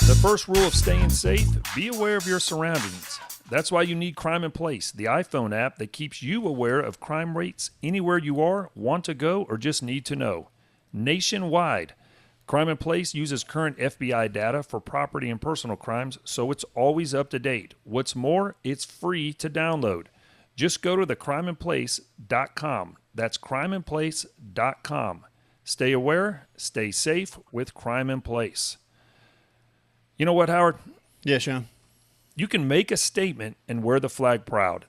The first rule of staying safe, be aware of your surroundings. That's why you need Crime in Place, the iPhone app that keeps you aware of crime rates anywhere you are, want to go, or just need to know. Nationwide, Crime in Place uses current FBI data for property and personal crimes, so it's always up to date. What's more, it's free to download. Just go to thecrimeinplace.com. That's crimeinplace.com. Stay aware, stay safe with Crime in Place. You know what, Howard? Yeah, Sean. You can make a statement and wear the flag proud.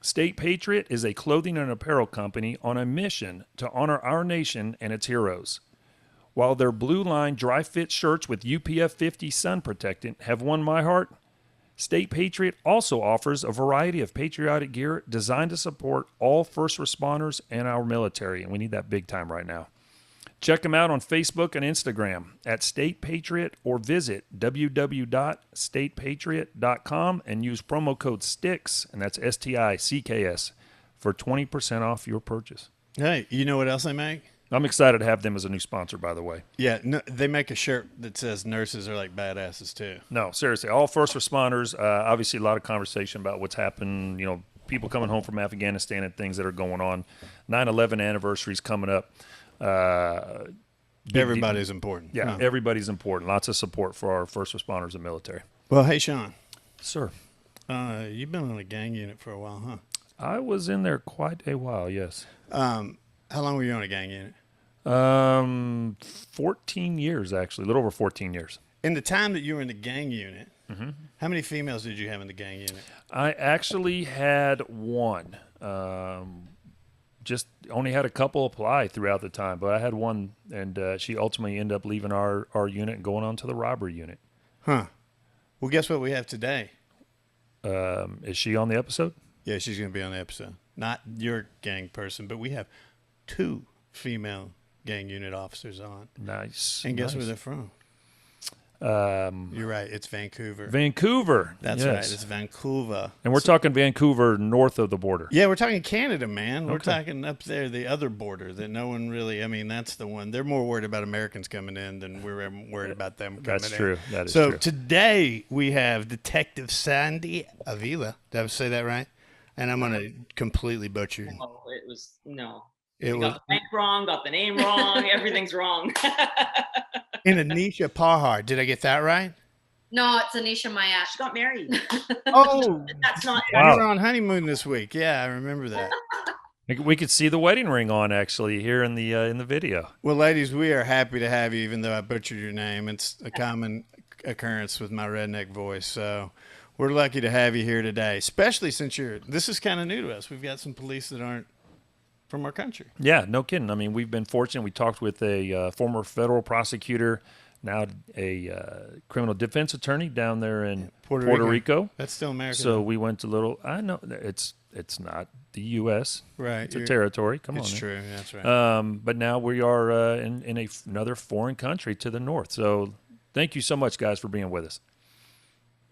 State Patriot is a clothing and apparel company on a mission to honor our nation and its heroes. While their blue line dry fit shirts with UPF 50 sun protectant have won my heart, State Patriot also offers a variety of patriotic gear designed to support all first responders and our military, and we need that big time right now. Check them out on Facebook and Instagram at State Patriot or visit www.statepatriot.com and use promo code STICKS, and that's STICKS, for 20% off your purchase. Hey, you know what else they make? I'm excited to have them as a new sponsor, by the way. Yeah, no, they make a shirt that says nurses are like badasses too. No, seriously, all first responders, obviously a lot of conversation about what's happened, you know, people coming home from Afghanistan and things that are going on. 9/11 anniversary's coming up. Everybody's important. Yeah, everybody's important. Lots of support for our first responders and military. Well, hey, Sean. Sir. You've been on a gang unit for a while, huh? I was in there quite a while, yes. How long were you on a gang unit? 14 years, actually. A little over 14 years. In the time that you were in the gang unit, how many females did you have in the gang unit? I actually had one. Just only had a couple apply throughout the time, but I had one, and she ultimately ended up leaving our unit and going on to the robbery unit. Huh. Well, guess what we have today? Is she on the episode? Yeah, she's going to be on the episode. Not your gang person, but we have 2 female gang unit officers on. Nice. And guess where they're from? You're right. It's Vancouver. Vancouver. That's right. It's Vancouver. And we're talking Vancouver north of the border. Yeah, we're talking Canada, man. We're Okay. talking up there, the other border that no one really, I mean, that's the one. They're more worried about Americans coming in than we're worried about them coming in. That's true. That is so true. today we have Detective Sandy Avelar. Did I say that right? And I'm going to completely butcher. Oh, it was, no. It You was got the bank wrong, got the name wrong, everything's wrong. in Anisha Pahar. Did I get that right? No, it's Anisha Myette. She got married. Oh, That's not we were on honeymoon this week. Yeah, I remember that. We could see the wedding ring on actually here in the video. Well, ladies, we are happy to have you, even though I butchered your name. It's a common occurrence with my redneck voice. So we're lucky to have you here today, especially since this is kind of new to us. We've got some police that aren't from our country. Yeah, no kidding. I mean, we've been fortunate. We talked with a former federal prosecutor, now a criminal defense attorney down there in Puerto Rico. That's still America. So we went to I know it's not the U.S. Right. It's a territory. Come on. It's true. That's right. But now we are in another foreign country to the north. So thank you so much, guys, for being with us.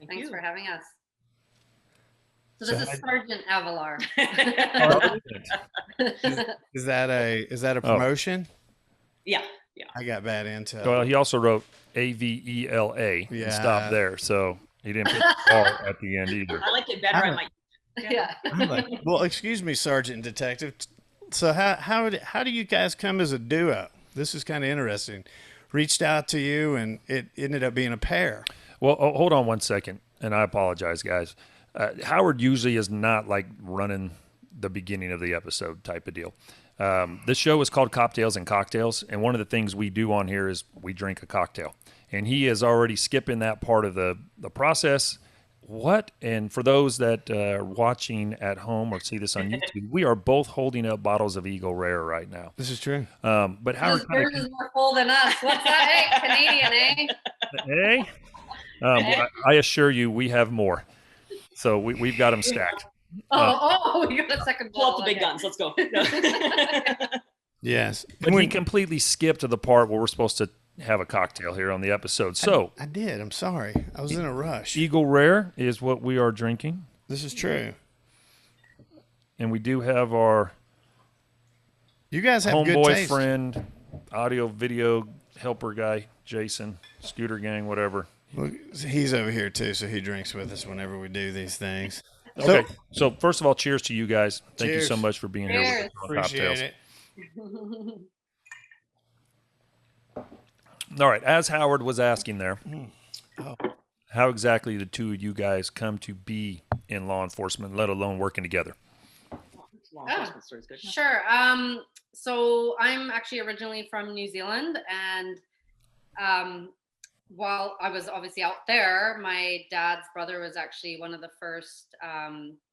Thanks for having us. So this is Sergeant Avelar. Is that a promotion? Yeah. I got bad intel. Well, he also wrote AVELA and stopped there. So he didn't put the R at the end either. I like it better. I might. Yeah. Well, excuse me, Sergeant and Detective. So how do you guys come as a duo? This is kind of interesting. Reached out to you, and it ended up being a pair. Well, hold on one second, and I apologize, guys. Howard usually is not like running the beginning of the episode type of deal. This show is called Coptales&Cocktails, and one of the things we do on here is we drink a cocktail. And he is already skipping that part of the process. What? And for those that are watching at home or see this on YouTube, we are both holding up bottles of Eagle Rare right now. This is true. But Howard Yours is more full than us. What's that? Hey, Canadian, I assure you, we have more. So we've got them stacked. we got a second Pull out bottle. the big guns. Let's go. Yes. But we completely skipped to the part where we're supposed to have a cocktail here on the episode. So I did. I'm sorry. I was in a rush. Eagle Rare is what we are drinking. This is true. And we do have our You guys have good homeboy taste. friend, audio video helper guy, Jason, Scooter Gang, whatever. Well, he's over here too, so he drinks with us whenever we do these things. Okay. So first of all, cheers to you guys. Thank you so Cheers. much for being here with us Cheers. on Appreciate Coptales. it. All right. As Howard was asking there, Oh. how exactly did the two of you guys come to be in law enforcement, let alone working together? Law enforcement story is good. Sure. So I'm actually originally from New Zealand, and while I was obviously out there, my dad's brother was actually one of the first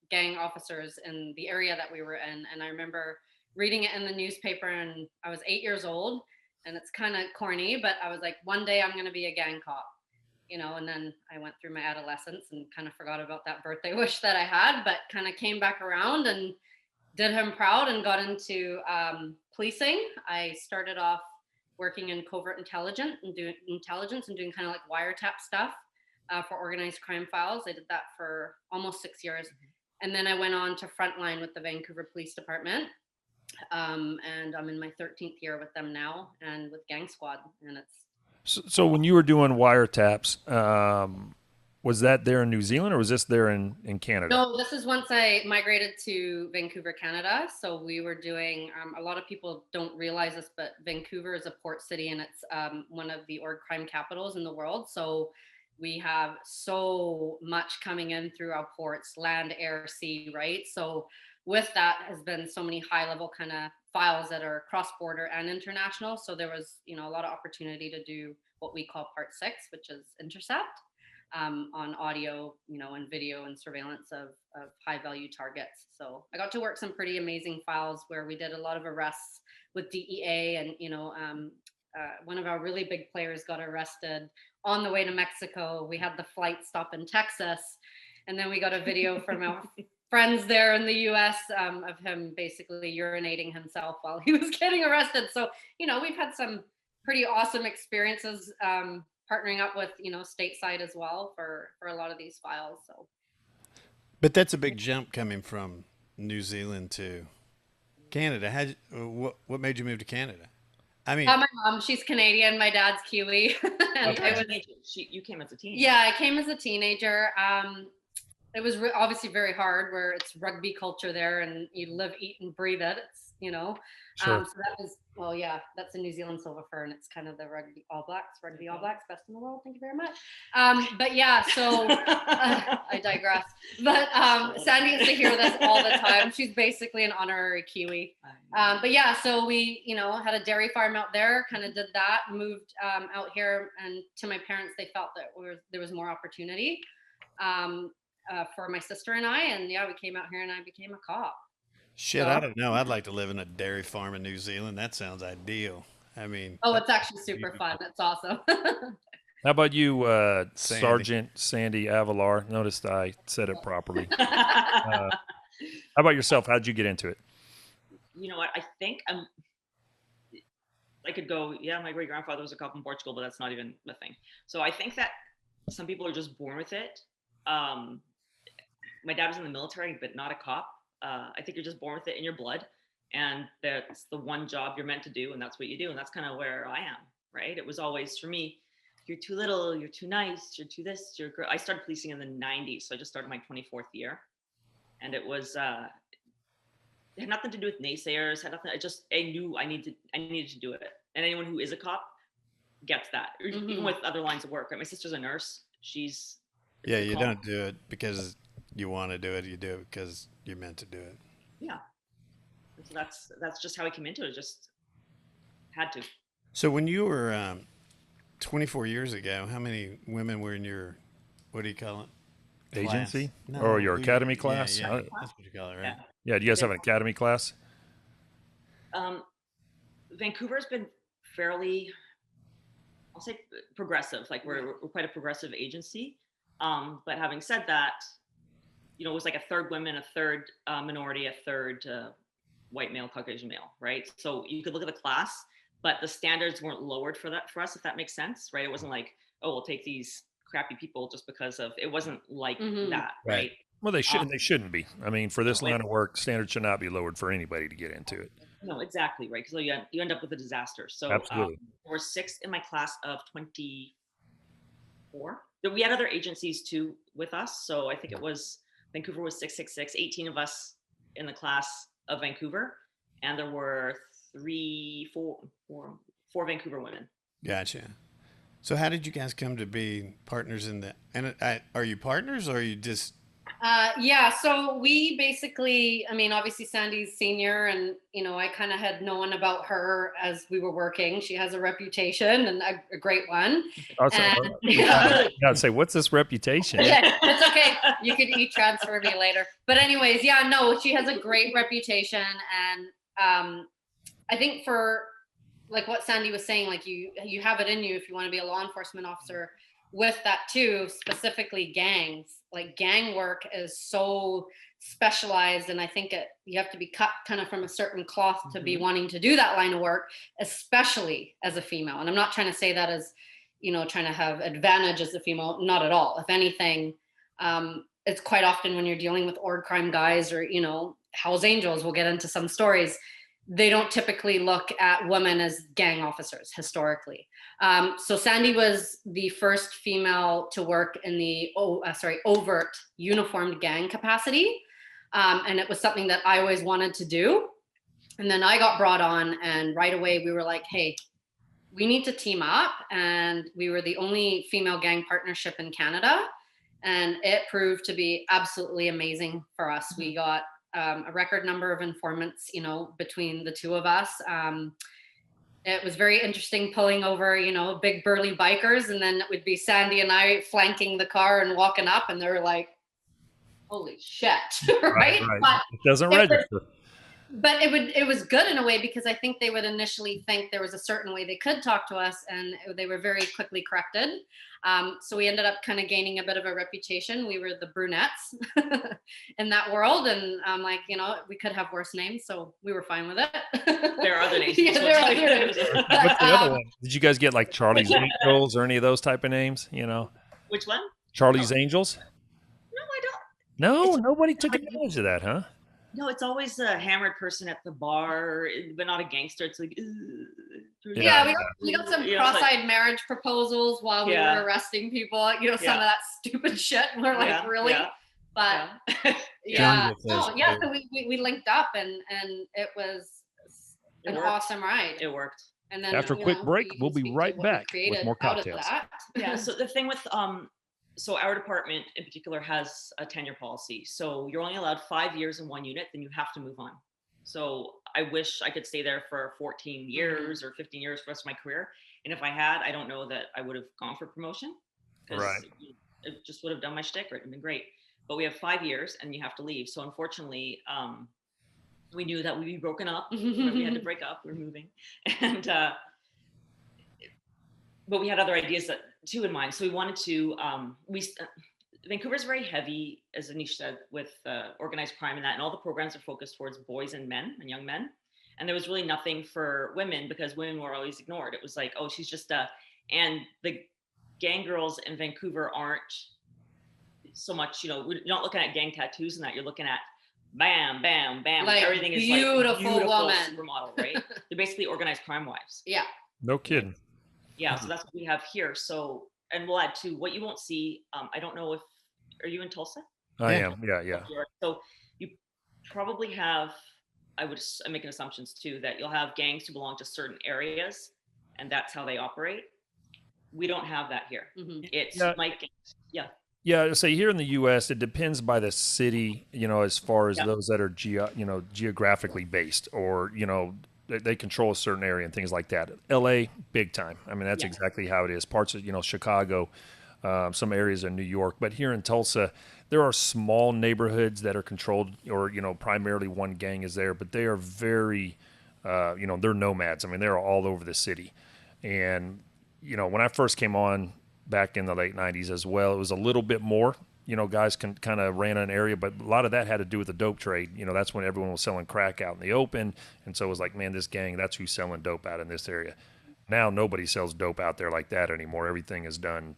gang officers in the area that we were in. And I remember reading it in the newspaper, and I was 8 years old, and it's kind of corny, but I was like, one day I'm going to be a gang cop, and then I went through my adolescence and kind of forgot about that birthday wish that I had, but kind of came back around and did him proud and got into policing. I started off working in covert intelligence and doing kind of like wiretap stuff for organized crime files. I did that for almost 6 years. And then I went on to frontline with the Vancouver Police Department. And I'm in my 13th year with them now and with Gang Squad. And it's So when you were doing wiretaps, was that there in New Zealand or was this there in Canada? No, this is once I migrated to Vancouver, Canada. So we were doing, a lot of people don't realize this, but Vancouver is a port city, and it's one of the org crime capitals in the world. So we have so much coming in through our ports, land, air, sea, right? So with that has been so many high level kind of files that are cross border and international. So there was, a lot of opportunity to do what we call part 6, which is intercept. On audio, and video and surveillance of high value targets. So I got to work some pretty amazing files where we did a lot of arrests with DEA, and one of our really big players got arrested on the way to Mexico. We had the flight stop in Texas, and then we got a video from our friends there in the US of him basically urinating himself while he was getting arrested. So, we've had some pretty awesome experiences partnering up with stateside as well for a lot of these files. So But that's a big jump coming from New Zealand to Canada. What made you move to Canada? I mean, my mom, she's Canadian, my dad's Kiwi. And Okay. You came as a teen. yeah, I came as a teenager. It was obviously very hard, where it's rugby culture there, and you live, eat, and breathe it. It's Sure. so that was, well, yeah, that's a New Zealand silver fur, and it's kind of the rugby All Blacks, best in the world. Thank you very much. But yeah, so I digress. But Sandy used to hear this all the time. She's basically an honorary Kiwi. But yeah, so we, had a dairy farm out there, kind of did that, moved out here, and to my parents, they felt that there was more opportunity for my sister and I. And yeah, we came out here and I became a cop. shit, I don't know. I'd like to live in a dairy farm in New Zealand. That sounds ideal. I mean, Oh, it's actually super fun. It's awesome. How about you, Sandy. Sergeant Sandy Avelar? Noticed I said it properly. How about yourself? How'd you get into it? You know what? I think I could go, yeah, my great grandfather was a cop in Portugal, but that's not even the thing. So I think that some people are just born with it. My dad was in the military, but not a cop. I think you're just born with it in your blood, and that's the one job you're meant to do, and that's what you do. And that's kind of where I am, right? It was always, for me, you're too little, you're too nice, you're too this, you're girl. I started policing in the 90s, so I just started my 24th year. And it was, it had nothing to do with naysayers, had nothing, I knew I needed to do it. And anyone who is a cop gets that, even with other lines of work. Right? My sister's a nurse. yeah, you don't do it because you want to do it. You do it because you're meant to do it. Yeah. And so that's just how I came into it. Just had to. So when you were 24 years ago, how many women were in your, what do you call it? Agency? No, Or your academy class? Yeah, that's what you call it, right? Yeah. Do you guys have an academy class? Vancouver's been fairly, I'll say, progressive. Like we're quite a progressive agency. But having said that, it was like a third women, a third minority, a third white male, Caucasian male, right? So you could look at the class, but the standards weren't lowered for us, if that makes sense, right? It wasn't like, oh, we'll take these crappy people just because of, it wasn't like that, right? Well, they shouldn't. They shouldn't be. I mean, for this line of work, standards should not be lowered for anybody to get into it. No, exactly, right? Because you end up with a disaster. So Absolutely. there were 6 in my class of 24 4. We had other agencies too with us. So I think it was Vancouver was 666, 18 of us in the class of Vancouver. And there were four Vancouver women. Gotcha. So how did you guys come to be partners in that? And are you partners or are you just? Yeah, so we basically, I mean, obviously Sandy's senior, and I kind of had known about her as we were working. She has a reputation, and a great one. I'd say, what's this reputation? Yeah, it's okay. You could e-transfer me later. But anyways, yeah, no, she has a great reputation, and I think for like what Sandy was saying, like you have it in you if you want to be a law enforcement officer. With that too, specifically gangs, like gang work is so specialized, and I think you have to be cut kind of from a certain cloth to be wanting to do that line of work, especially as a female. And I'm not trying to say that as trying to have advantage as a female, not at all. If anything, it's quite often when you're dealing with org crime guys or Hell's Angels, we'll get into some stories, they don't typically look at women as gang officers historically. So Sandy was the first female to work in the overt uniformed gang capacity. And it was something that I always wanted to do. And then I got brought on, and right away we were like, hey, we need to team up. And we were the only female gang partnership in Canada. And it proved to be absolutely amazing for us. We got a record number of informants, between the two of us. It was very interesting pulling over, big burly bikers, and then it would be Sandy and I flanking the car and walking up, and they're like, holy shit, right? But it doesn't register. But it was good in a way, because I think they would initially think there was a certain way they could talk to us, and they were very quickly corrected. So we ended up kind of gaining a bit of a reputation. We were the brunettes in that world, and I'm like, we could have worse names, so we were fine with it. There are other names. Yeah, there are other names. What's the other one? Did you guys get like Charlie's Angels or any of those type of names? Which one? Charlie's Angels? No, I don't. No, nobody took advantage of that, huh? No, it's always a hammered person at the bar, but not a gangster. It's like, yeah, we got some cross-eyed marriage proposals while we were arresting people. Some of that stupid shit. And we're like, really? Yeah. But so we linked up, and it was an awesome ride. It worked. And then after a quick break, we'll be right back with more cocktails. Yeah. So the thing with so our department in particular has a tenure policy. So you're only allowed 5 years in one unit, then you have to move on. So I wish I could stay there for 14 years or 15 years for the rest of my career. And if I had, I don't know that I would have gone for promotion, because it just would have done my shtick. It would have been great. But we have 5 years and you have to leave. So unfortunately, we knew that we'd be broken up. We had to break up. We're moving. And but we had other ideas too in mind. So we wanted to, Vancouver's very heavy, as Anisha said, with organized crime and that, and all the programs are focused towards boys and men and young men. And there was really nothing for women, because women were always ignored. It was like, oh, she's just and the gang girls in Vancouver aren't so much, we're not looking at gang tattoos and that. You're looking at bam, bam, bam. Like everything is beautiful woman. Supermodel, right? They're basically organized crime wives. Yeah. No kidding. Yeah, so that's what we have here. So, and we'll add to what you won't see. I don't know are you in Tulsa? I am. Yeah. So you probably have, I'm making assumptions too, that you'll have gangs who belong to certain areas, and that's how they operate. We don't have that here. It's Mike. Yeah. Yeah, so here in the U.S., it depends by the city, as far as those that are geographically based, or they control a certain area and things like that. L.A., big time. I mean, that's exactly how it is. Parts of Chicago, some areas of New York, but here in Tulsa, there are small neighborhoods that are controlled, or primarily one gang is there, but they are very, they're nomads. I mean, they're all over the city, and when I first came on back in the late 90s as well, it was a little bit more, guys kind of ran an area, but a lot of that had to do with the dope trade. That's when everyone was selling crack out in the open. And so it was like, man, this gang, that's who's selling dope out in this area. Now nobody sells dope out there like that anymore. Everything is done,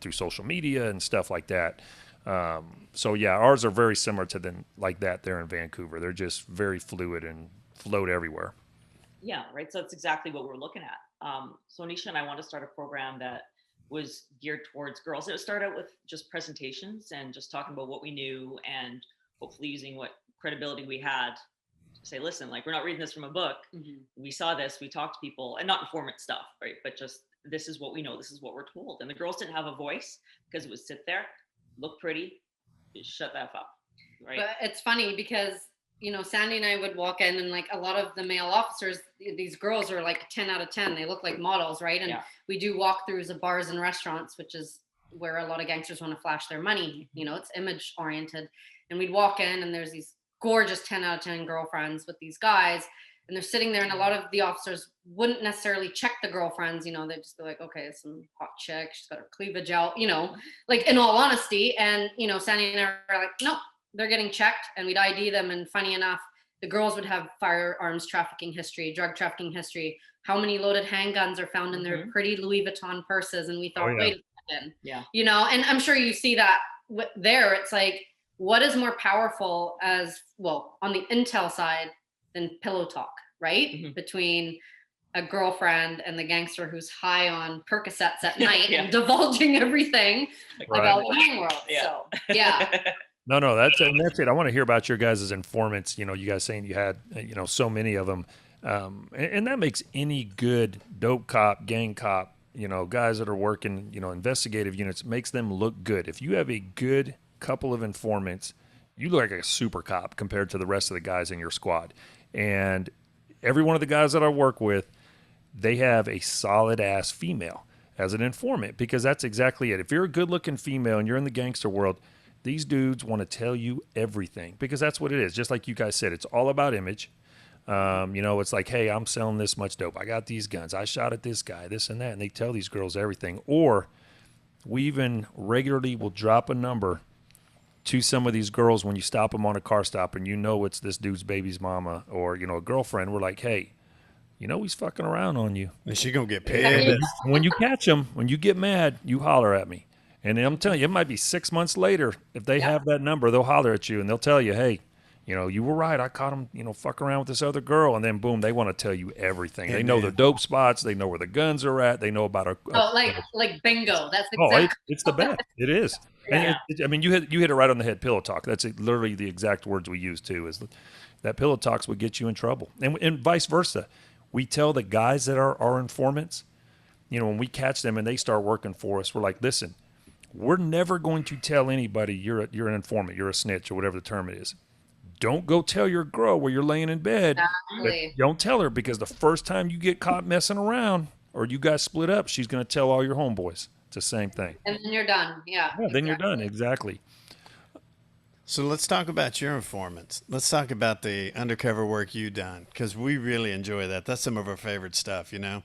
through social media and stuff like that. So yeah, ours are very similar to them like that there in Vancouver. They're just very fluid and float everywhere. Yeah, right. So that's exactly what we're looking at. So Anisha and I want to start a program that was geared towards girls. It started out with just presentations and just talking about what we knew, and hopefully using what credibility we had to say, listen, like, we're not reading this from a book. We saw this, we talked to people, and not informant stuff, right? But just, this is what we know, this is what we're told. And the girls didn't have a voice because it was sit there, look pretty, shut that up, right? But it's funny because, you know, Sandy and I would walk in, and like a lot of the male officers, these girls are like 10 out of 10. They look like models, right? And we do walkthroughs of bars and restaurants, which is where a lot of gangsters want to flash their money. You know, it's image oriented. And we'd walk in, and there's these gorgeous 10 out of 10 girlfriends with these guys, and they're sitting there, and a lot of the officers wouldn't necessarily check the girlfriends. You know, they'd just be like, okay, some hot chick, she's got her cleavage out, you know, like, in all honesty. And, you know, Sandy and I were like, no, they're getting checked, and we'd ID them. And funny enough, the girls would have firearms trafficking history, drug trafficking history. How many loaded handguns are found in their pretty Louis Vuitton purses? And we thought, wait a second, you know, and I'm sure you see that there. It's like, what is more powerful as well on the intel side than pillow talk, right? Between a girlfriend and the gangster who's high on Percocets at night and divulging everything about the gang world. So, yeah. No, that's it. I want to hear about your guys' informants. You know, you guys saying you had, you know, so many of them. And that makes any good dope cop, gang cop, you know, guys that are working, you know, investigative units, makes them look good. If you have a good couple of informants, you look like a super cop compared to the rest of the guys in your squad. And every one of the guys that I work with, they have a solid ass female as an informant, because that's exactly it. If you're a good looking female and you're in the gangster world, these dudes want to tell you everything, because that's what it is. Just like you guys said, it's all about image. You know, it's like, hey, I'm selling this much dope. I got these guns. I shot at this guy, this and that. And they tell these girls everything. Or we even regularly will drop a number to some of these girls when you stop them on a car stop and you know it's this dude's baby's mama or, you know, a girlfriend. We're like, hey, you know he's fucking around on you. And she gonna get pissed. When you catch him, when you get mad, you holler at me. And I'm telling you, it might be 6 months later. If they have that number, they'll holler at you and they'll tell you, hey, you know, you were right. I caught him, you know, fucking around with this other girl. And then boom, they want to tell you everything. They know the dope spots. They know where the guns are at. They know about like bingo. That's exactly. It's the best. It is. And I mean, you hit it right on the head. Pillow talk. That's literally the exact words we use too. Is that pillow talks would get you in trouble, and vice versa. We tell the guys that are our informants, you know, when we catch them and they start working for us, we're like, listen, we're never going to tell anybody you're an informant, you're a snitch, or whatever the term it is. Don't go tell your girl where you're laying in bed. Don't tell her, because the first time you get caught messing around or you guys split up, she's going to tell all your homeboys. It's the same thing. And then you're done. Yeah, then you're done. Exactly. So let's talk about your informants. Let's talk about the undercover work you've done, because we really enjoy that. That's some of our favorite stuff, you know.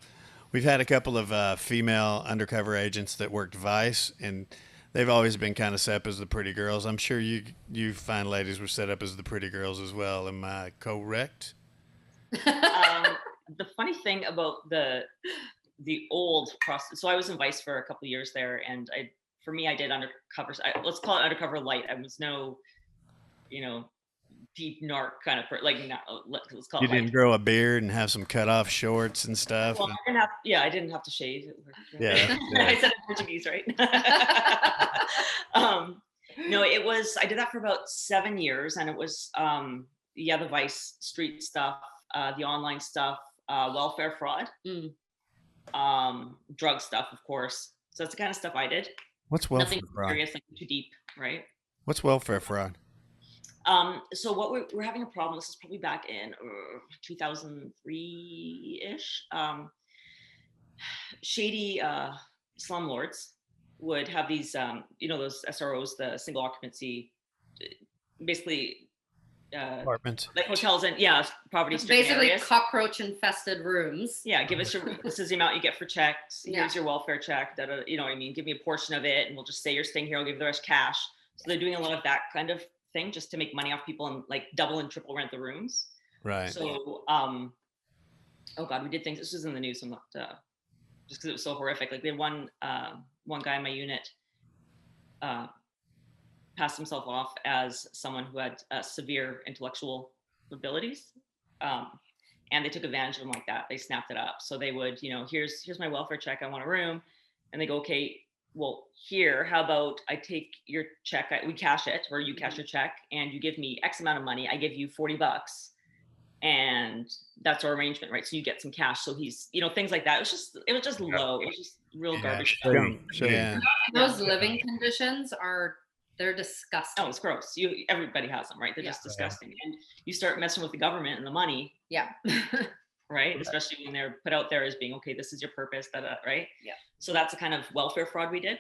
We've had a couple of female undercover agents that worked Vice, and they've always been kind of set up as the pretty girls. I'm sure you fine ladies were set up as the pretty girls as well. Am I correct? The funny thing about the old process, so I was in Vice for a couple of years there, and I did undercover. Let's call it undercover light. I was no, you know, deep narc kind of let's call it. You didn't grow a beard and have some cut off shorts and stuff. Well, I didn't have to shave. Yeah. I said it in Portuguese, right? No, I did that for about 7 years, and it was the Vice street stuff, the online stuff, welfare fraud, drug stuff, of course. So that's the kind of stuff I did. What's welfare Nothing fraud? serious, like too deep, right? What's welfare fraud? So what we're having a problem. This is probably back in 2003-ish. Shady slumlords would have these, you know, those SROs, the single occupancy, basically Apartments, like hotels and poverty stricken basically areas. Cockroach infested rooms. Yeah, give us this is the amount you get for checks. Here's your welfare check. You know what I mean? Give me a portion of it, and we'll just say you're staying here. I'll give the rest cash. So they're doing a lot of that kind of thing just to make money off people and like double and triple rent the rooms. right? So, oh God, we did things. This was in the news. I'm not just because it was so horrific. Like they had one guy in my unit passed himself off as someone who had severe intellectual abilities, and they took advantage of him like that. They snapped it up. So they would, you know, here's my welfare check. I want a room. And they go, okay, well, here, how about I take your check, we cash it, or you cash your check, and you give me X amount of money. I give you $40, and that's our arrangement, right? So you get some cash. So he's, things like that. It was just low. It was just real garbage stuff. Shady. Yeah. Those living conditions they're disgusting. Oh, it's gross. Everybody has them, right? They're just disgusting. And you start messing with the government and the money. Yeah. Right? Especially when they're put out there as being, okay, this is your purpose, right? Yeah. So that's the kind of welfare fraud we did.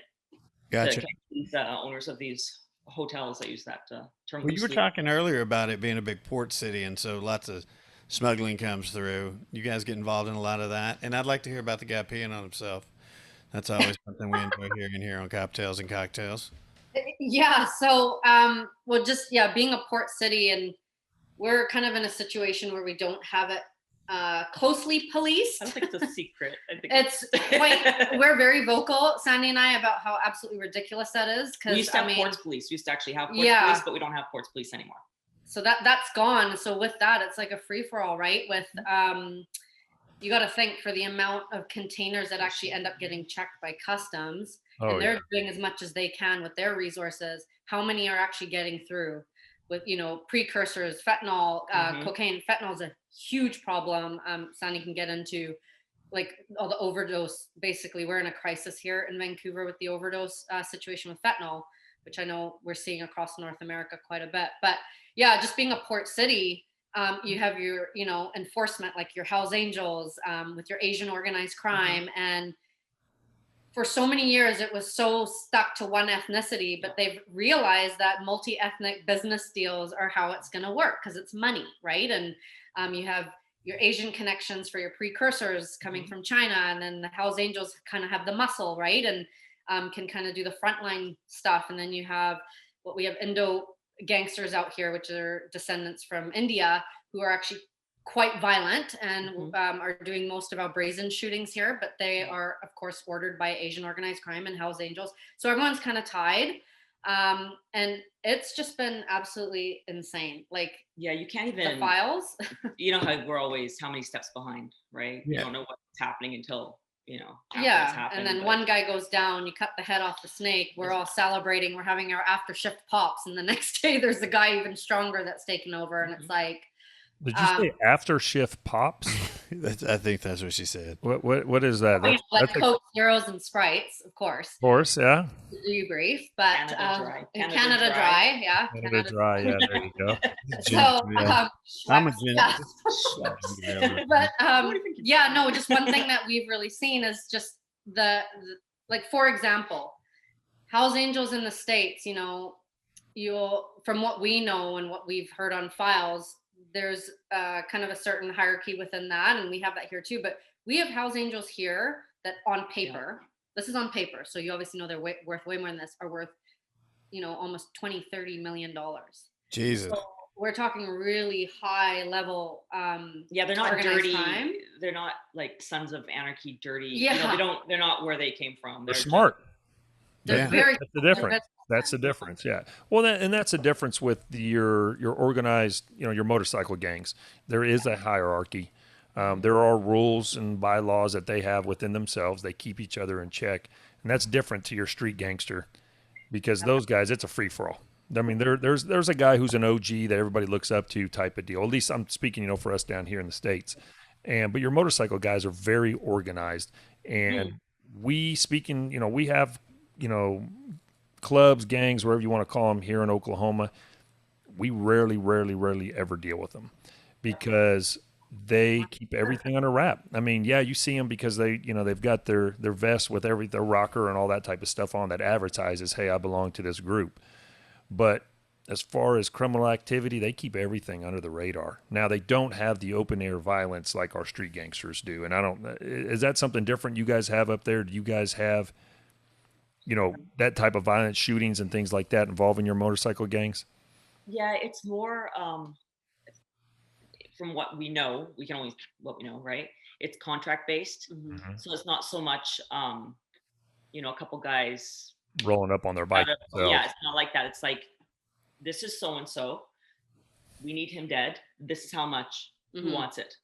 Gotcha. These owners of these hotels that use that term. Well, you were talking earlier about it being a big port city, and so lots of smuggling comes through. You guys get involved in a lot of that, and I'd like to hear about the guy peeing on himself. That's always something we enjoy hearing here on Coptales and Cocktails. Yeah. So, being a port city, and we're kind of in a situation where we don't have it closely policed. I don't think it's a secret. I think it's quite, we're very vocal, Sandy and I, about how absolutely ridiculous that is. We used to have ports police. We used to actually have ports police, but we don't have ports police anymore. So that's gone. So with that, it's like a free for all, right? With you got to think for the amount of containers that actually end up getting checked by customs, and they're doing as much as they can with their resources. How many are actually getting through with, precursors, fentanyl, cocaine? Fentanyl is a huge problem. Sandy can get into like all the overdose. Basically, we're in a crisis here in Vancouver with the overdose situation with fentanyl, which I know we're seeing across North America quite a bit. But yeah, just being a port city, you have your, enforcement, like your Hells Angels, with your Asian organized crime. And for so many years, it was so stuck to one ethnicity, but they've realized that multi-ethnic business deals are how it's going to work because it's money, right? And you have your Asian connections for your precursors coming from China, and then the Hells Angels kind of have the muscle, right? And can kind of do the frontline stuff. And then you have what we have Indo gangsters out here, which are descendants from India, who are actually quite violent and are doing most of our brazen shootings here, but they are of course ordered by Asian organized crime and Hells Angels. So everyone's kind of tied. And it's just been absolutely insane. Like, yeah, you can't even the files. You know how we're always how many steps behind, right? Yeah. You don't know what's happening until after it's happened, and then one guy goes down, you cut the head off the snake, we're all celebrating, we're having our after shift pops, and the next day there's the guy even stronger that's taken over, and it's like, did you say after shift pops? I think that's what she said. What is that? That's Coke, Zeros, and Sprites, of course. Of course, yeah. To debrief, but Canada Dry. Yeah. Canada Dry, yeah, there you go. So, I'm a gin. But just one thing that we've really seen is just the like, for example, Hells Angels in the States, you'll, from what we know and what we've heard on files, there's kind of a certain hierarchy within that, and we have that here too. But we have Hells Angels here that on paper, this is on paper, so you obviously know they're worth way more than this, are worth, almost $20-30 million. Jesus. So we're talking really high level. They're not dirty. Crime. They're not like Sons of Anarchy dirty. Yeah. They're not where they came from. They're smart. They're very. That's the difference. That's the difference. Yeah. Well, that's the difference with your organized, your motorcycle gangs. There is a hierarchy. There are rules and bylaws that they have within themselves. They keep each other in check, and that's different to your street gangster, because those guys, it's a free for all. I mean, there's a guy who's an OG that everybody looks up to, type of deal. At least I'm speaking, for us down here in the States. But your motorcycle guys are very organized, and we have, clubs, gangs, wherever you want to call them here in Oklahoma. We rarely ever deal with them because they keep everything under wrap. I mean, yeah, you see them because they've got their vest with their rocker and all that type of stuff on that advertises, hey, I belong to this group. But as far as criminal activity, they keep everything under the radar. Now, they don't have the open air violence like our street gangsters do. And is that something different you guys have up there? Do you guys have, that type of violent shootings and things like that involving your motorcycle gangs? Yeah, it's more, from what we know, what we know, right? It's contract based. Mm-hmm. So it's not so much, a couple guys rolling up on their bike. Yeah, it's not like that. It's like, this is so-and-so. We need him dead. This is how much. Who wants it?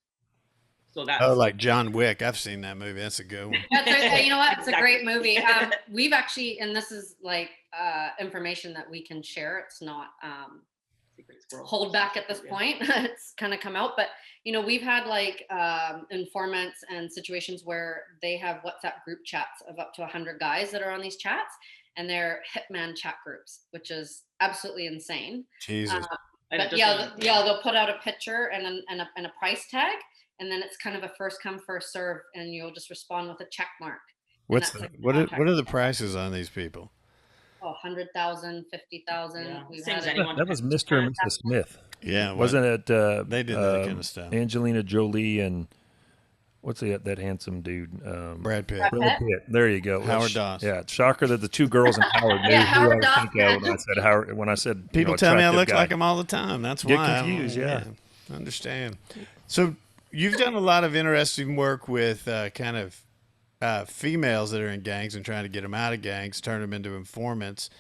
So Oh, that's like John Wick. I've seen that movie. That's a good one. You know what? It's a great Exactly. movie. We've actually, and this is like information that we can share. It's not Secret squirrel. hold back at this Yeah. point. It's kind of come out, but you know, we've had like informants and situations where they have WhatsApp group chats of up to 100 guys that are on these chats, and they're hitman chat groups, which is absolutely insane. Jesus. And it But yeah, doesn't- they'll put out a picture and a price tag, and then it's kind of a first come first serve, and you'll just respond with a check mark. What's that's the, like the what are, contact. what are the prices on these people? Oh, 100,000, 50,000. Yeah, We've same had as it. anyone. That was Mr. and Mrs. Smith. Yeah. Wasn't it? They did that kind of stuff. Angelina Jolie and what's that handsome dude? Brad Pitt. Brad Brad Pitt. There you go. Howard Dawes. Yeah, shocker that the two girls in Howard knew Yeah, who Howard I was thinking of Dawes. when I said Howard. When I said People tell me I attractive look guy. like him all the time. That's Get why. confused, yeah. I understand. So you've done a lot of interesting work with kind of females that are in gangs and trying to get them out of gangs, turn them into informants.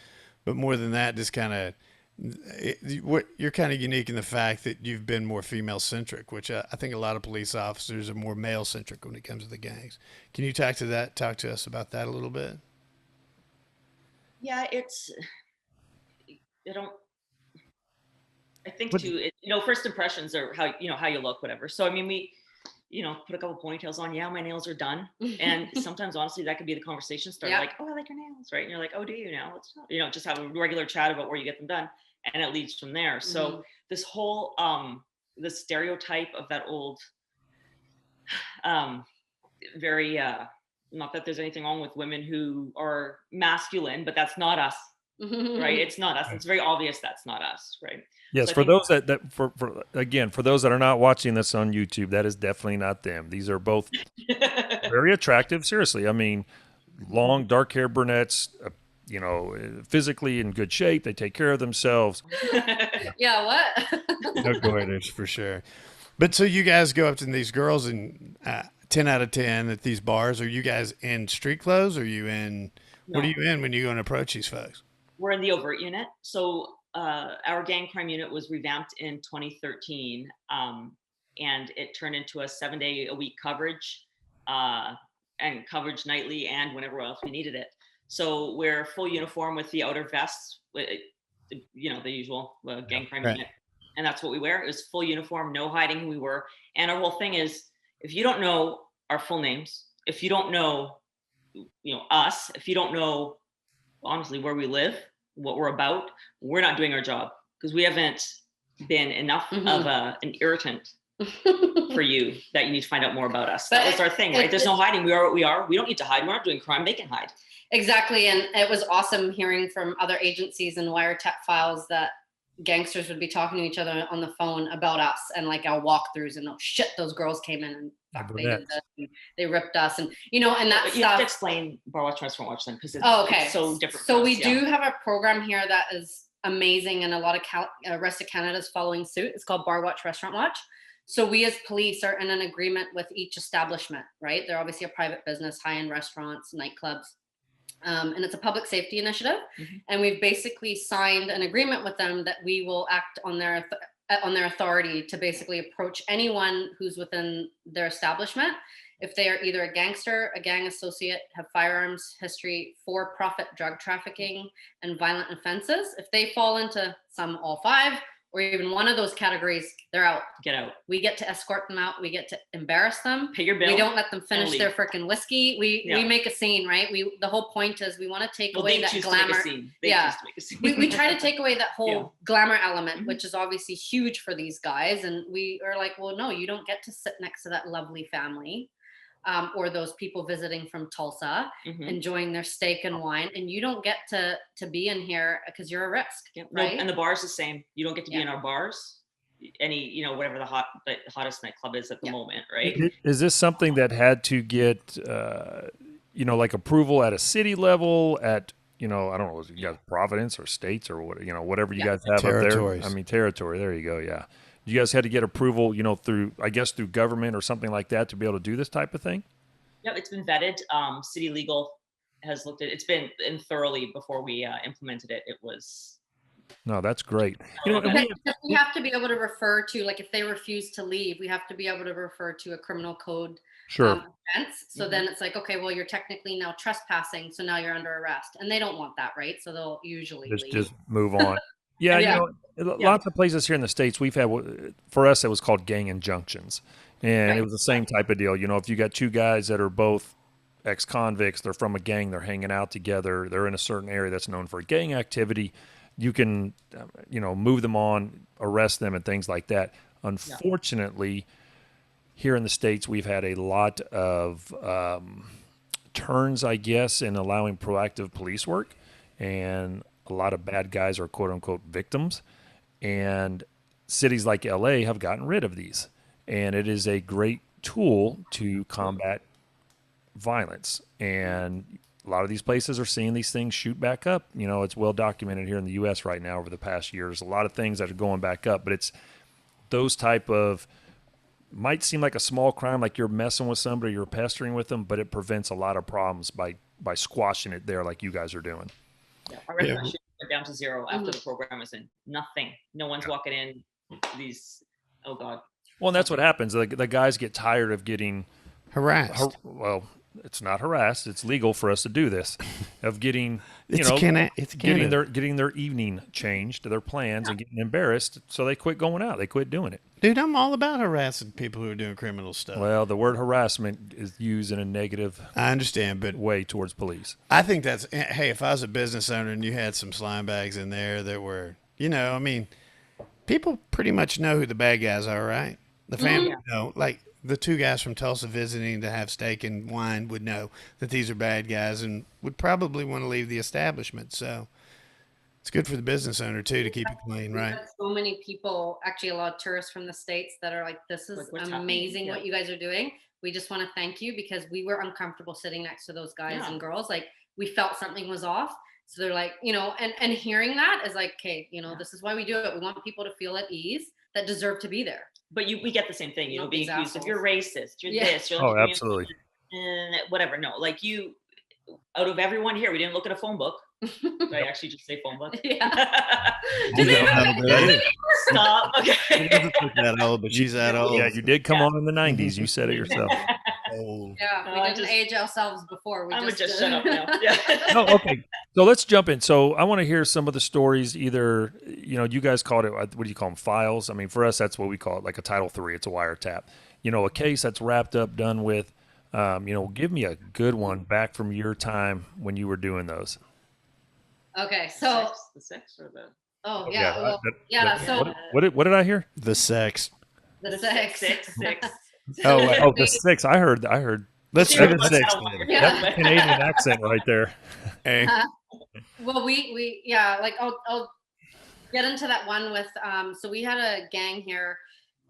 But more than that, just kind of you're kind of unique in the fact that you've been more female centric, which I think a lot of police officers are more male centric when it comes to the gangs. Can you talk to us about that a little bit? Yeah, I think But- too, first impressions are how you look, whatever. So, I mean, we, put a couple ponytails on. Yeah, my nails are done. And sometimes, honestly, that could be the conversation starter. Yeah. Like, oh, I like your nails, right? And you're like, oh, do you now? Let's not, just have a regular chat about where you get them done. And it leads from there. So this whole, the stereotype of that old, very, not that there's anything wrong with women who are masculine, but that's not us, right? It's not us. It's very obvious that's not us, right? Yes, So I for think- those for those that are not watching this on YouTube, that is definitely not them. These are both very attractive. Seriously, I mean, long, dark-haired brunettes. Physically in good shape. They take care of themselves. Yeah, what? No goiters for sure. But so you guys go up to these girls and 10 out of 10 at these bars. Are you guys in street clothes? Or are you in? What are No. you in when you go and approach these folks? We're in the overt unit. So our gang crime unit was revamped in 2013, and it turned into a 7-day-a-week coverage, and coverage nightly and whenever else we needed it. So we're full uniform with the outer vests, the usual gang crime Right. unit, and that's what we wear. It was full uniform, no hiding who we were. And our whole thing is, if you don't know our full names, if you don't know, us, if you don't know, honestly, where we live, what we're about, we're not doing our job, because we haven't been enough of an irritant for you that you need to find out more about us. But That was our thing, right? There's no hiding. We are what we are. We don't need to hide. We're not doing crime. They can hide. Exactly. And it was awesome hearing from other agencies and wiretap files that gangsters would be talking to each other on the phone about us and like our walkthroughs and, oh shit, those girls came in and fuck, they did this, and they ripped us, and and that But you have stuff. to explain bar watch, restaurant watch then, because it's, Okay. it's so different. So for we us, do have a program here that is amazing, and a lot of rest of Canada is following suit. It's called Bar Watch, Restaurant Watch. So we as police are in an agreement with each establishment, right? They're obviously a private business, high-end restaurants, nightclubs. And it's a public safety initiative. And we've basically signed an agreement with them that we will act on their authority to basically approach anyone who's within their establishment. If they are either a gangster, a gang associate, have firearms history, for-profit drug trafficking, and violent offenses, if they fall into all five, or even one of those categories, they're out. Get out. We get to escort them out. We get to embarrass them. Pay your bill. We don't let them finish leave. their freaking whiskey. We make a scene, right? The whole point is we want to take away They that choose to make glamour. a scene. They Yeah. choose to make a scene. We try to take away that whole Yeah. glamour element, Mhm. which is obviously huge for these guys. And we are like, well, no, you don't get to sit next to that lovely family. Or those people visiting from Tulsa, Mhm. enjoying their steak and wine, and you don't get to be in here because you're a risk, Yeah, no, right? and the bar's the same. You don't get to be Yeah. in our bars. Any, whatever the hottest nightclub is at the Yeah. moment, right? Is this something that had to get, like approval at a city level, at, I don't know, you got Providence or states or what, whatever you Yeah. guys have Territories. up there? I mean, territory. There you go. Yeah. You guys had to get approval, through government or something like that to be able to do this type of thing? Yeah, it's been vetted. City legal has looked at it's been in thoroughly before we implemented it. It was No, that's great. You know, and We have to be able to refer to, like, if they refuse to leave, we have to be able to refer to a criminal code sure, offense. So then it's like, okay, well, you're technically now trespassing, so now you're under arrest, and they don't want that, right? So they'll usually leave. just move on. Yeah, Yeah. you know, lots of places here in the States we've had, for us it was called gang injunctions, and Right. it was the same type of deal. You know, if you got two guys that are both ex-convicts, they're from a gang, they're hanging out together, they're in a certain area that's known for gang activity, you can, you know, move them on, arrest them, and things like that. Unfortunately, here in the States, we've had a lot of turns, I guess, in allowing proactive police work, and a lot of bad guys are quote unquote victims. And cities like LA have gotten rid of these, and it is a great tool to combat violence. And a lot of these places are seeing these things shoot back up. You know, it's well documented here in the U.S. right now over the past years. A lot of things that are going back up, but it's those type of, might seem like a small crime, like you're messing with somebody, you're pestering with them, but it prevents a lot of problems by squashing it there, like you guys are doing. Yeah, our record shoot went down to 0 after the program was in. Nothing. No one's walking in. These. Oh God. Well, and that's what happens. The guys get tired of getting Harassed. well, it's not harassed. It's legal for us to do this. Of getting, you It's know, Canada. getting their evening changed to their plans and getting embarrassed, so they quit going out. They quit doing it. Dude, I'm all about harassing people who are doing criminal stuff. Well, the word harassment is used in a negative I understand, but way towards police. I think that's, hey, if I was a business owner and you had some slime bags in there that were, you know, I mean, people pretty much know who the bad guys are, right? The family know, like the two guys from Tulsa visiting to have steak and wine would know that these are bad guys and would probably want to leave the establishment. So it's good for the business owner too to keep it clean, We've right? had so many people, actually a lot of tourists from the States that are like, this is Like, what's amazing happening? what you guys are doing. We just want to thank you because we were uncomfortable sitting next to those guys and girls. Like we felt something was off. So they're like, you know, and hearing that is like, okay, you know, this is why we do it. We want people to feel at ease that deserve to be there. But we get the same thing, you know, being accused of you're racist, you're this, you're Oh, absolutely. and whatever. No, like you, out of everyone here, we didn't look at a phone book. Did I actually just say phone book? Yeah. Stop. Okay. She doesn't look that old, but she's that old. Yeah, you did come on in the 90s. You said it yourself. Old. Yeah, we didn't age ourselves before. I would just shut up now. Yeah. No, okay. So let's jump in. So I want to hear some of the stories. Either, you know, you guys called it, what do you call them, files? I mean, for us, that's what we call it, like a Title III. It's a wiretap. You know, a case that's wrapped up, done with. You know, give me a good one back from your time when you were doing those. Okay, so the sex or the oh yeah, so What did I hear? The sex. the sex. six. Oh, wait. Oh, the six. I heard. Let's Zero do the plus six. one. then. Yeah. That's a Canadian accent right there. Hey. Well, we yeah, like I'll get into that one with so we had a gang here,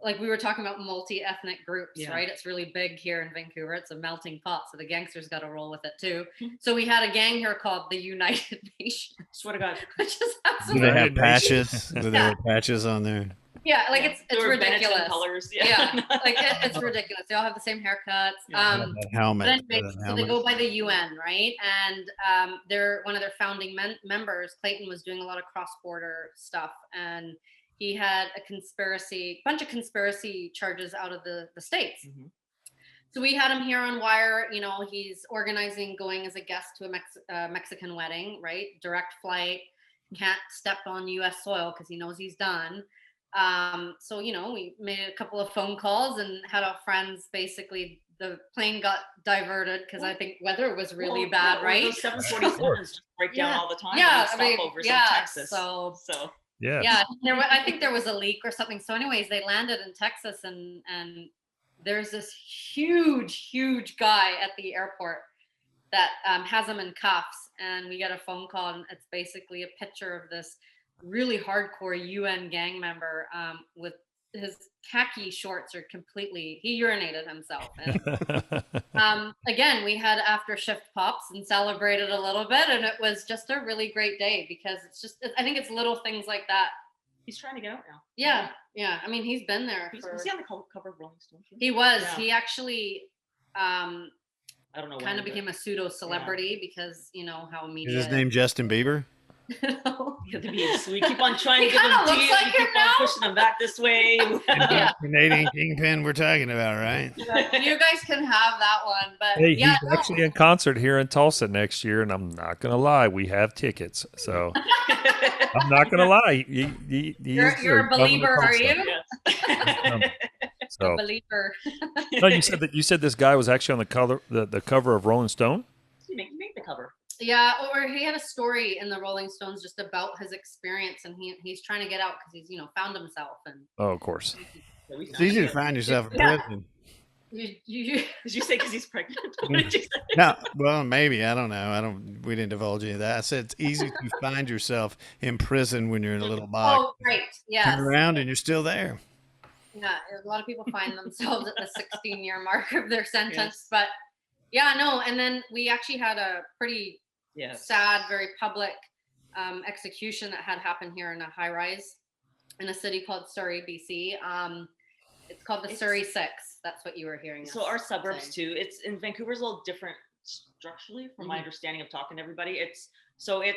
like we were talking about multi-ethnic groups, right? It's really big here in Vancouver. It's a melting pot, so the gangsters got to roll with it too. So we had a gang here called the United Nations. Swear to God. Which is Do they have United patches? Do they have patches on there? yeah, like Yeah. it's They were Benetton ridiculous. colors. Yeah, like it's ridiculous. They all have the same haircuts. That helmet. But anyway, so they go by the UN, right? And they're one of their founding members. Clayton was doing a lot of cross-border stuff, and he had a bunch of conspiracy charges out of the States. Mhm. So we had him here on wire. You know, he's organizing going as a guest to a Mexican wedding, right? Direct flight, can't step on U.S. soil because he knows he's done. So, you know, we made a couple of phone calls and had our friends, basically the plane got diverted because I think weather was really bad, right? Those 747s just break down all the time. Yeah, on I mean, stopovers yeah, in Texas. so Yeah. yeah, I think there was a leak or something. So anyways, they landed in Texas and there's this huge guy at the airport that has him in cuffs, and we get a phone call, and it's basically a picture of this really hardcore UN gang member with his khaki shorts are completely, he urinated himself. And again, we had after shift pops and celebrated a little bit, and it was just a really great day because it's just, I think it's little things like that. He's trying to get out now. Yeah. I mean, he's been there. Was he on the cover of Rolling Stone? He was. Yeah. He actually I don't know. kind of became a pseudo celebrity because you know how media. Is his name Justin Bieber? No. You have to be sweet. Keep on trying He to give them kinda to looks you. like You keep him on now. pushing them back this way. Yeah. Canadian kingpin we're talking about, right? You guys can have that one, but Hey, yeah, he's actually in concert here in Tulsa next year, and I'm not gonna lie, we have tickets. So I'm not gonna lie, he you're is a believer, are Tulsa. you? Um, A So believer. no, you said this guy was actually on the cover of Rolling Stone. You make the cover. Yeah, or he had a story in the Rolling Stones just about his experience, and he's trying to get out because he's found himself, and Oh, of course. Yeah, we It's easy to find yourself in Yeah. prison. you Did you say because he's pregnant? What did you say? No, well, maybe, I don't know. We didn't divulge any of that. I said it's easy to find yourself in prison when you're in a little box. oh right, yes, Turn around and you're still there. yeah. A lot of people find themselves at the 16-year mark of their sentence, but yeah, no. And then we actually had a pretty Yes. sad, very public execution that had happened here in a high rise in a city called Surrey, BC. It's called the Surrey Six. That's what you were hearing. So us our suburbs say. too. It's in Vancouver's a little different structurally, from my Mhm. understanding of talking to everybody. It's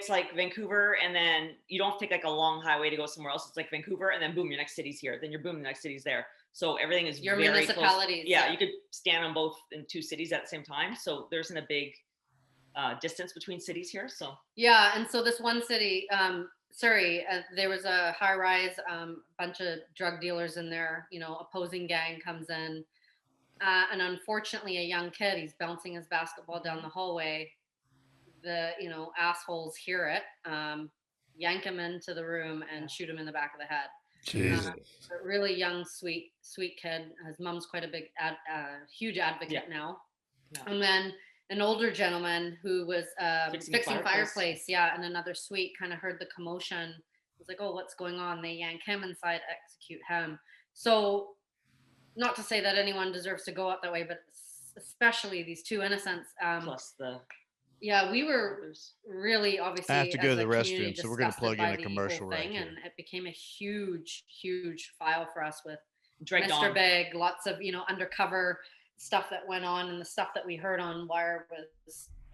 like Vancouver, and then you don't take like a long highway to go somewhere else. It's like Vancouver, and then boom, your next city's here. Then you're boom, the next city's there. So everything is Your very municipalities, close. Yeah, yeah. you could stand on both in two cities at the same time. So there isn't a big distance between cities here. So Yeah, and so this one city, Surrey, there was a high rise, bunch of drug dealers in there. Opposing gang comes in, and unfortunately, a young kid, he's bouncing his basketball down the hallway. The assholes hear it, yank him into the room, and shoot him in the back of the head. Jesus. A really young, sweet kid. His mom's quite a big, huge advocate now. Yeah. And then an older gentleman who was Fixing a fixing fireplace. fireplace, yeah, in another suite, kind of heard the commotion. Was like, oh, what's going on? They yank him inside, execute him. So, not to say that anyone deserves to go out that way, but especially these two innocents. plus the Yeah, we were others. really obviously I have to go to as the a community restroom, so we're gonna disgusted plug in by a the commercial whole right thing, here. and it became a huge, huge file for us with Dragged Mr. on. Big, lots of undercover stuff that went on, and the stuff that we heard on wire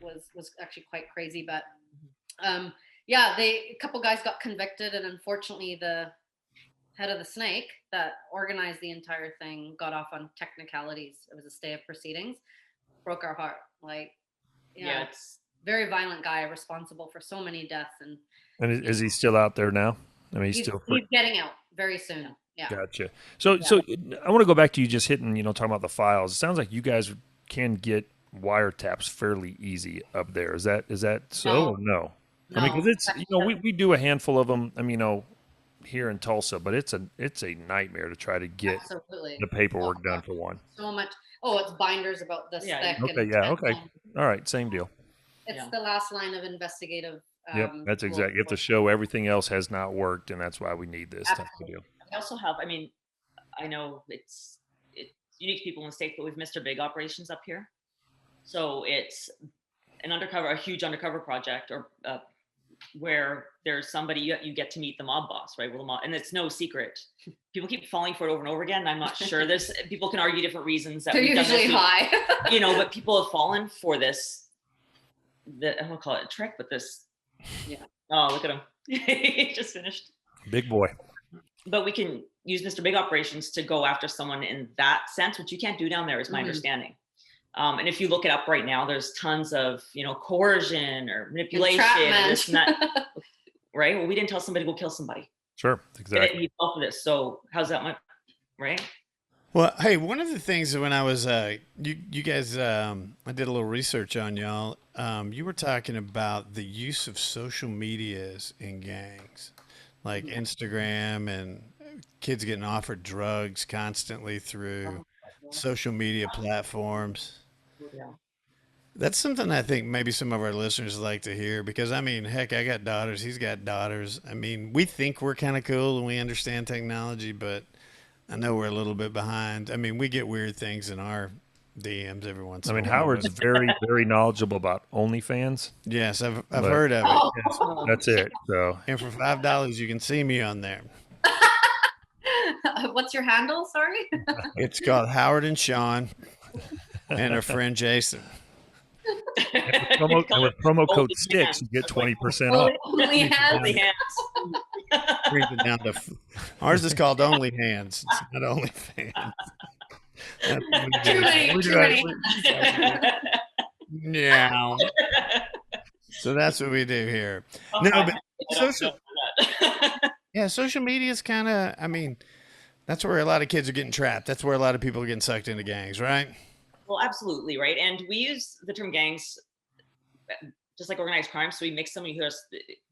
was actually quite crazy. But yeah, a couple guys got convicted, and unfortunately, the head of the snake that organized the entire thing got off on technicalities. It was a stay of proceedings. Broke our heart. Like, Yeah, it's very violent guy, responsible for so many deaths, and And is he still out there now? I mean, he's still. he's getting out very soon. Yeah. Gotcha. So I want to go back to you just hitting, talking about the files. It sounds like you guys can get wiretaps fairly easy up there. Is that so No. or no? I mean, because it's we do a handful of them. I mean, here in Tulsa, but it's a nightmare to try to get Absolutely. the paperwork done for one. So much. Oh, it's binders about this Yeah, thick. Okay, and yeah, 10 okay. pounds. All right, same deal. It's Yeah. the last line of investigative. Yep, that's exactly. You have to show everything else has not worked, and that's why we need this type of deal. I also have, I mean, I know it's unique to people in the States, but we've Mr. Big operations up here. So it's a huge undercover project, or where there's somebody you get to meet the mob boss, right? Well, the mob, and it's no secret. People keep falling for it over and over again. And I'm not sure people can argue different reasons that They're we've done usually this, high. but people have fallen for this. I'm gonna call it a trick, but this. Yeah. Oh, look at him. He just finished. Big boy. But we can use Mr. Big operations to go after someone in that sense, which you can't do down there, is my understanding. And if you look it up right now, there's tons of, coercion or manipulation, and this and that, right? Well, we didn't tell somebody to go kill somebody. Sure, exactly. He fell for this. So how's that much, right? Well, hey, one of the things that when I was, you guys, I did a little research on y'all. You were talking about the use of social medias in gangs, like Instagram, and kids getting offered drugs constantly through social media platforms. Yeah. That's something I think maybe some of our listeners like to hear, because I mean, heck, I got daughters. He's got daughters. I mean, we think we're kind of cool and we understand technology, but I know we're a little bit behind. I mean, we get weird things in our DMs every once in a while. Howard's very, very knowledgeable about OnlyFans. Yes, I've heard of it. Yes. That's it. So, And for $5, you can see me on there. What's your handle? Sorry. It's called Howard and Sean and our friend Jason. And with promo code Only STICKS, you get hands. 20% off. Only hands. Only hands. Brings it down to ours is called Only Hands. It's not Only Fans. Too many. Yeah. So that's what we do here. No, but social media is kind of, I mean, that's where a lot of kids are getting trapped. That's where a lot of people are getting sucked into gangs, right? Well, absolutely, right. And we use the term gangs just like organized crime. So we mix them. You hear us,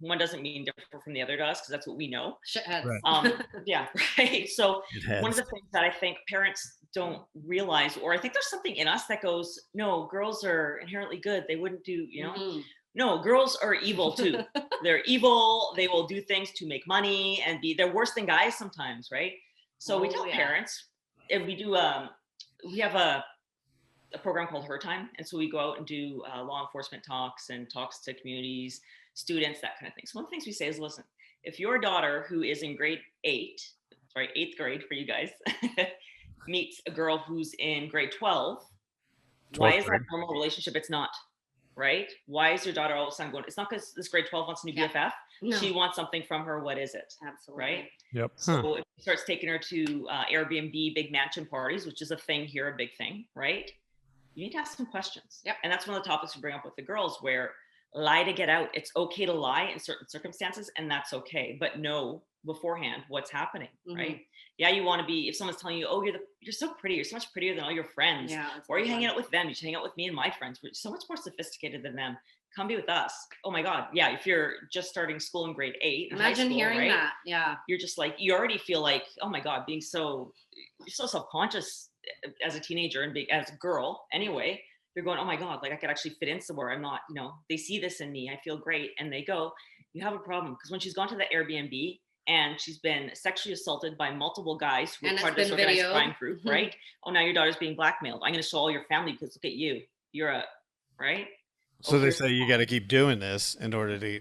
one doesn't mean different from the other to us because that's what we know. Shitheads. Right. Yeah, right. So one of the things that I think parents don't realize, or I think there's something in us that goes, no, girls are inherently good. They wouldn't do, No, girls are evil too. They're evil. They will do things to make money and they're worse than guys sometimes, right? So we tell parents, and we do, we have a program called Her Time. And so we go out and do law enforcement talks and talks to communities, students, that kind of thing. So one of the things we say is, listen, if your daughter who is in grade 8th grade for you guys, meets a girl who's in grade 12, why is that a normal relationship? It's not, right? Why is your daughter all of a sudden going, it's not because this grade 12 wants a new BFF. No. She wants something from her. What is it? Absolutely. Right? Yep. So if he starts taking her to Airbnb big mansion parties, which is a thing here, a big thing, right? You need to ask some questions. Yep. And that's one of the topics we bring up with the girls, where lie to get out. It's okay to lie in certain circumstances, and that's okay. But know beforehand what's happening, right? Yeah, you want to be, if someone's telling you, oh, you're so pretty, you're so much prettier than all your friends. Yeah, or are you hanging out with them? You should hang out with me and my friends. We're so much more sophisticated than them. Come be with us. Oh my God. Yeah. If you're just starting school in grade 8, imagine hearing that. Yeah. You're just like, you already feel like, oh my God, you're so self-conscious as a teenager and as a girl anyway. You're going, oh my God, like I could actually fit in somewhere. I'm not, they see this in me. I feel great. And they go, you have a problem. Because when she's gone to the Airbnb and she's been sexually assaulted by multiple guys who are part of this organized crime group, right? Oh, now your daughter's being blackmailed. I'm going to show all your family because look at you. You're right? So they say you got to keep doing this in order to,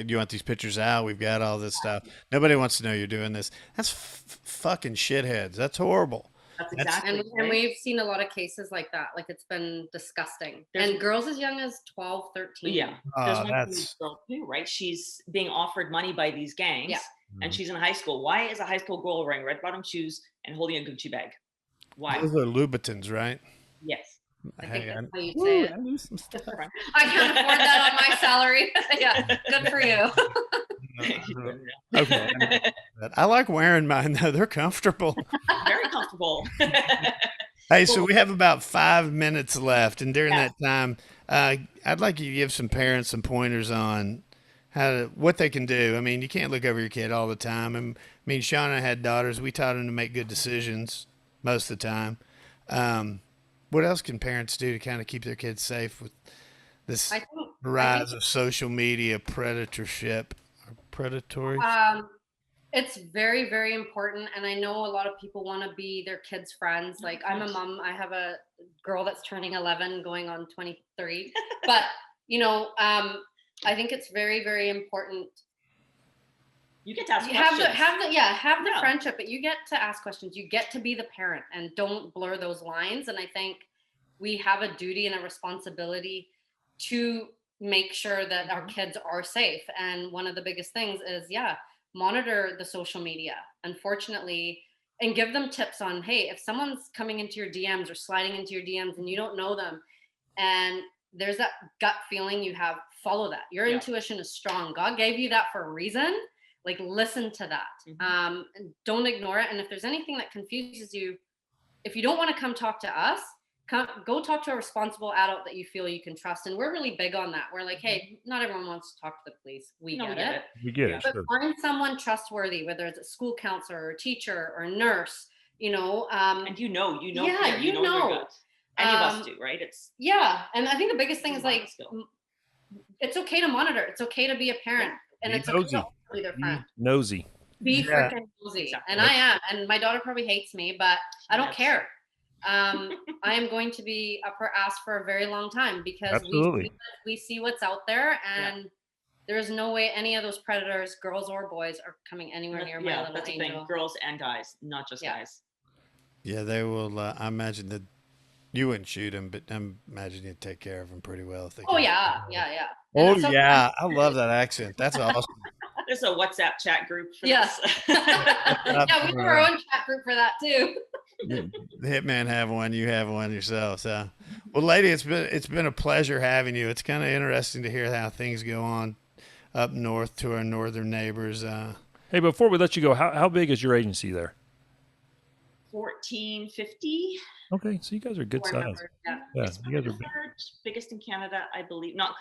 you want these pictures out. We've got all this stuff. Nobody wants to know you're doing this. That's fucking shitheads. That's horrible. That's exactly. And we've seen a lot of cases like that. Like it's been disgusting. And girls as young as 12, 13. Yeah. There's one girl too, right? She's being offered money by these gangs and she's in high school. Why is a high school girl wearing red bottom shoes and holding a Gucci bag? Why? Those are Louboutins, right? Yes. I think that's how you say it. I can't afford that on my salary. Yeah, good for you. Okay. I like wearing mine though. They're comfortable. Very comfortable. Hey, so we have about 5 minutes left, and during that time, I'd like you to give some parents some pointers on what they can do. I mean, you can't look over your kid all the time. I mean, Sean and I had daughters. We taught them to make good decisions most of the time. What else can parents do to kind of keep their kids safe with this rise of social media predatorship or predatory? It's very, very important. And I know a lot of people want to be their kids' friends. Like I'm a mom. I have a girl that's turning 11 going on 23. But, I think it's very, very important. You get to ask questions. Have the friendship, but you get to ask questions. You get to be the parent and don't blur those lines. And I think we have a duty and a responsibility to make sure that our kids are safe. And one of the biggest things is, monitor the social media, unfortunately, and give them tips on, hey, if someone's coming into your DMs or sliding into your DMs and you don't know them, and there's that gut feeling you have, follow that. Your intuition is strong. God gave you that for a reason. Like, listen to that. And don't ignore it. And if there's anything that confuses you, if you don't want to come talk to us, go talk to a responsible adult that you feel you can trust. And we're really big on that. We're like, hey, not everyone wants to talk to the police. We get it. We get it. But find someone trustworthy, whether it's a school counselor or a teacher or a nurse, and Yeah, you know. Any of us do, right? And I think the biggest thing is like, it's okay to monitor. It's okay to be a parent. And it's okay to be their friend. Nosy. Be freaking nosy. Exactly. And I am. And my daughter probably hates me, but I don't care. I am going to be up her ass for a very long time because we see what's out there, and there's no way any of those predators, girls or boys, are coming anywhere near my little angel. Thing. Girls and guys, not just guys. Yeah, they will. I imagine that You wouldn't shoot him, but I imagine you'd take care of him pretty well. If they Oh could. yeah. Oh And yeah, I love that accent. That's awesome. There's a WhatsApp chat group for Yeah. this. Yeah, we do our own chat group for that too. The Hitman have one, you have one yourself. So, well, lady, it's been a pleasure having you. It's kind of interesting to hear how things go on up north to our northern neighbors. Hey, before we let you go, how big is your agency there? 1450. Okay, so you guys are good size. Yeah. Yeah, It's you guys the are big. third biggest in Canada, I believe. Not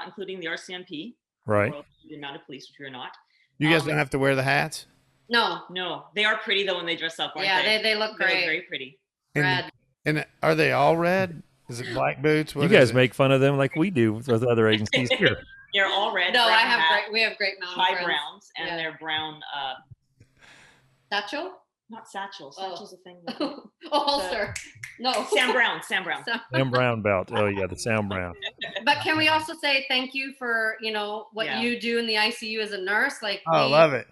including the RCMP, Right. or the amount of police, which we're not. You guys don't have to wear the hats. No. They are pretty though when they dress up. Aren't Yeah, they look They look great. very pretty. Red. And are they all red? Is it black boots? What You is guys it? make fun of them like we do with other agencies here. They're all red. No, brown I have hat, we have great mountain high friends. browns, and Yeah. they're brown. Satchel? Not satchels. Oh. Satchels a thing. Oh, holster. No. Sam Brown. Sam- Sam Brown belt. Oh yeah, the Sam Brown. But can we also say thank you for, what Yeah. you do in the ICU as a nurse? Like Oh, love it.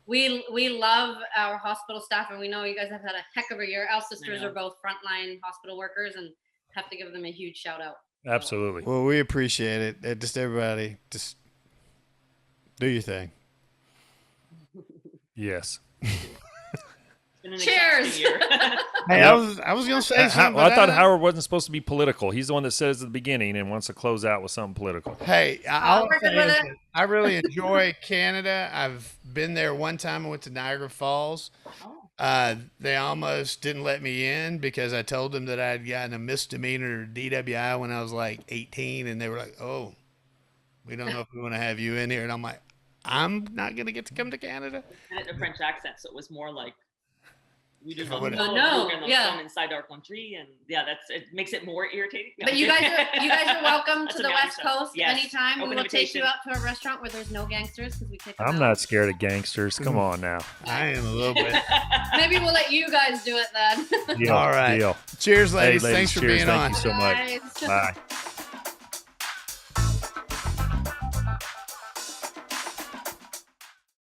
we love our hospital staff, and we know you guys have had a heck of a year. Our sisters know. are both frontline hospital workers, and have to give them a huge shout out. Absolutely. Well, we appreciate it. Just everybody, just do your thing. Yes. It's been an Cheers. exhausting year. Hey, I was gonna say something. Well, I but thought Howard wasn't supposed to be political. He's the one that says at the beginning and wants to close out with something political. Hey, I'll we're good say with is it. that I really enjoy Canada. I've been there one time. I went to Niagara Falls. Oh. They almost didn't let me in because I told them that I had gotten a misdemeanor DWI when I was like 18, and they were like, "Oh, we don't know if we want to have you in here." And I'm like, "I'm not gonna get to come to Canada." And a French accent, so it was more like we do If I not would've- know. No, We're gonna yeah. come inside our country, and yeah, it makes it more irritating. But you guys are welcome That's to a the Maddie West show. Coast Yes. anytime. Open We will take you invitation. out to a restaurant where there's no gangsters because we take them I'm out. not scared of gangsters. Come on now. I am a little bit. Maybe we'll let you guys do it then. Deal, All right. Deal. Cheers, ladies. Hey, ladies, Thanks for cheers. being Thank on. you so much. Guys. Bye.